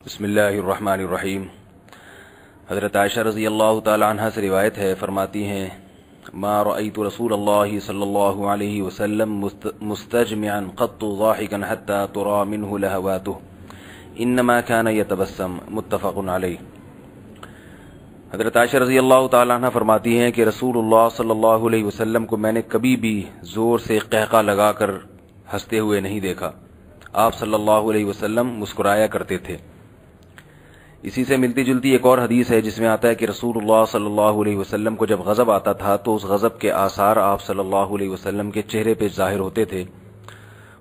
بسم اللہ الرحمن الرحیم۔ حضرت عائشہ رضی اللہ تعالی عنہ سے روایت ہے، فرماتی ہیں ما رأیت رسول اللہ صلی اللہ علیہ وسلم مستجمعا قط ضاحکا حتی ترى منه لهواته انما كان يتبسم، متفق علیہ۔ حضرت عائشہ رضی اللہ تعالی عنہ فرماتی ہیں کہ رسول اللہ صلی اللہ علیہ وسلم کو میں نے کبھی بھی زور سے قہقہ لگا کر ہنستے ہوئے نہیں دیکھا۔ آپ صلی اللہ علیہ وسلم مسکرایا کرتے تھے۔ اسی سے ملتی جلتی ایک اور حدیث ہے جس میں آتا ہے کہ رسول اللہ صلی اللہ علیہ وسلم کو جب غضب آتا تھا تو اس غضب کے آثار آپ صلی اللہ علیہ وسلم کے چہرے پہ ظاہر ہوتے تھے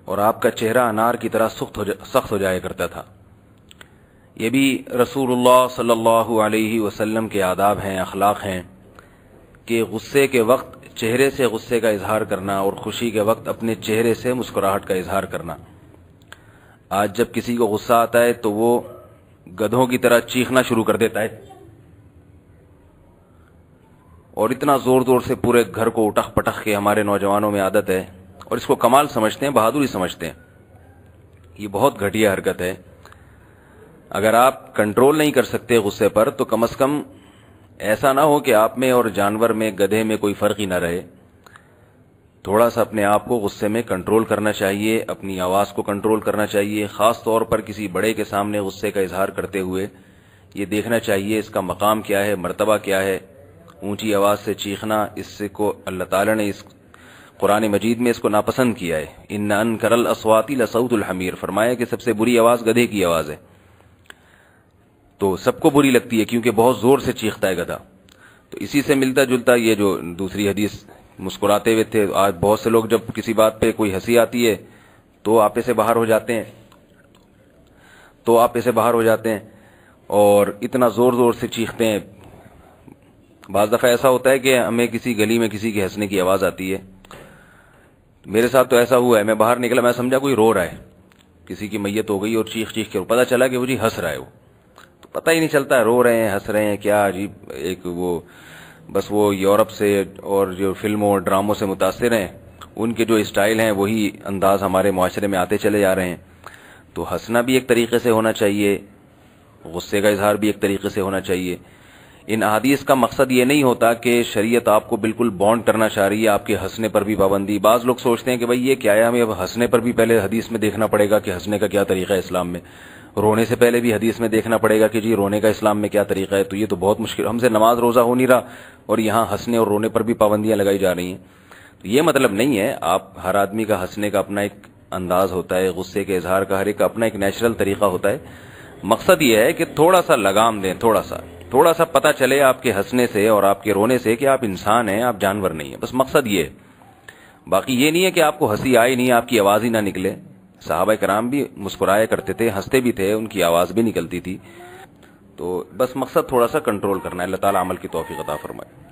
اور آپ کا چہرہ انار کی طرح سخت ہو جایا کرتا تھا۔ یہ بھی رسول اللہ صلی اللہ علیہ وسلم کے آداب ہیں، اخلاق ہیں کہ غصے کے وقت چہرے سے غصے کا اظہار کرنا اور خوشی کے وقت اپنے چہرے سے مسکراہٹ کا اظہار کرنا۔ آج جب کسی کو غصہ آتا ہے تو وہ گدھوں کی طرح چیخنا شروع کر دیتا ہے اور اتنا زور زور سے پورے گھر کو اٹخ پٹخ کے ہمارے نوجوانوں میں عادت ہے اور اس کو کمال سمجھتے ہیں، بہادری سمجھتے ہیں۔ یہ بہت گھٹیا حرکت ہے۔ اگر آپ کنٹرول نہیں کر سکتے غصے پر تو کم از کم ایسا نہ ہو کہ آپ میں اور جانور میں، گدھے میں کوئی فرق ہی نہ رہے۔ تھوڑا سا اپنے آپ کو غصے میں کنٹرول کرنا چاہیے، اپنی آواز کو کنٹرول کرنا چاہیے۔ خاص طور پر کسی بڑے کے سامنے غصے کا اظہار کرتے ہوئے یہ دیکھنا چاہیے اس کا مقام کیا ہے، مرتبہ کیا ہے۔ اونچی آواز سے چیخنا، اس سے کو اللہ تعالیٰ نے اس قرآن مجید میں اس کو ناپسند کیا ہے۔ ان انکر الاصوات لصوت الحمیر، فرمایا کہ سب سے بری آواز گدھے کی آواز ہے۔ تو سب کو بری لگتی ہے کیونکہ بہت زور سے چیختا ہے گدھا۔ تو اسی سے ملتا جلتا یہ جو دوسری حدیث مسکراتے ہوئے تھے، آج بہت سے لوگ جب کسی بات پہ کوئی ہنسی آتی ہے تو آپے سے باہر ہو جاتے ہیں اور اتنا زور زور سے چیختے ہیں۔ بعض دفعہ ایسا ہوتا ہے کہ ہمیں کسی گلی میں کسی کے ہنسنے کی آواز آتی ہے۔ میرے ساتھ تو ایسا ہوا ہے، میں باہر نکلا، میں سمجھا کوئی رو رہا ہے، کسی کی میت ہو گئی اور چیخ چیخ کے پتہ چلا کہ وہ جی ہنس رہا ہے۔ وہ تو پتہ ہی نہیں چلتا رو رہے ہیں ہنس رہے ہیں، کیا عجیب ایک بس وہ یورپ سے اور جو فلموں اور ڈراموں سے متاثر ہیں، ان کے جو اسٹائل ہیں وہی انداز ہمارے معاشرے میں آتے چلے جا رہے ہیں۔ تو ہنسنا بھی ایک طریقے سے ہونا چاہیے، غصے کا اظہار بھی ایک طریقے سے ہونا چاہیے۔ ان احادیث کا مقصد یہ نہیں ہوتا کہ شریعت آپ کو بالکل بانڈ کرنا چاہ رہی ہے، آپ کے ہنسنے پر بھی پابندی۔ بعض لوگ سوچتے ہیں کہ بھائی یہ کیا ہے، ہمیں اب ہنسنے پر بھی پہلے حدیث میں دیکھنا پڑے گا کہ ہنسنے کا کیا طریقہ ہے اسلام میں، رونے سے پہلے بھی حدیث میں دیکھنا پڑے گا کہ جی رونے کا اسلام میں کیا طریقہ ہے۔ تو یہ تو بہت مشکل، ہم سے نماز روزہ ہو نہیں رہا اور یہاں ہنسنے اور رونے پر بھی پابندیاں لگائی جا رہی ہیں۔ تو یہ مطلب نہیں ہے، ہر آدمی کا ہنسنے کا اپنا ایک انداز ہوتا ہے، غصے کے اظہار کا ہر ایک اپنا ایک نیچرل طریقہ ہوتا ہے۔ مقصد یہ ہے کہ تھوڑا سا لگام دیں، تھوڑا سا پتہ چلے آپ کے ہنسنے سے اور آپ کے رونے سے کہ آپ انسان ہیں، آپ جانور نہیں ہیں۔ بس مقصد یہ ہے، باقی یہ نہیں ہے کہ آپ کو ہنسی آئے نہیں، آپ کی آواز ہی نہ نکلے۔ صحابہ کرام بھی مسکرایا کرتے تھے، ہنستے بھی تھے، ان کی آواز بھی نکلتی تھی۔ تو بس مقصد تھوڑا سا کنٹرول کرنا ہے۔ اللہ تعالیٰ عمل کی توفیق عطا فرمائے۔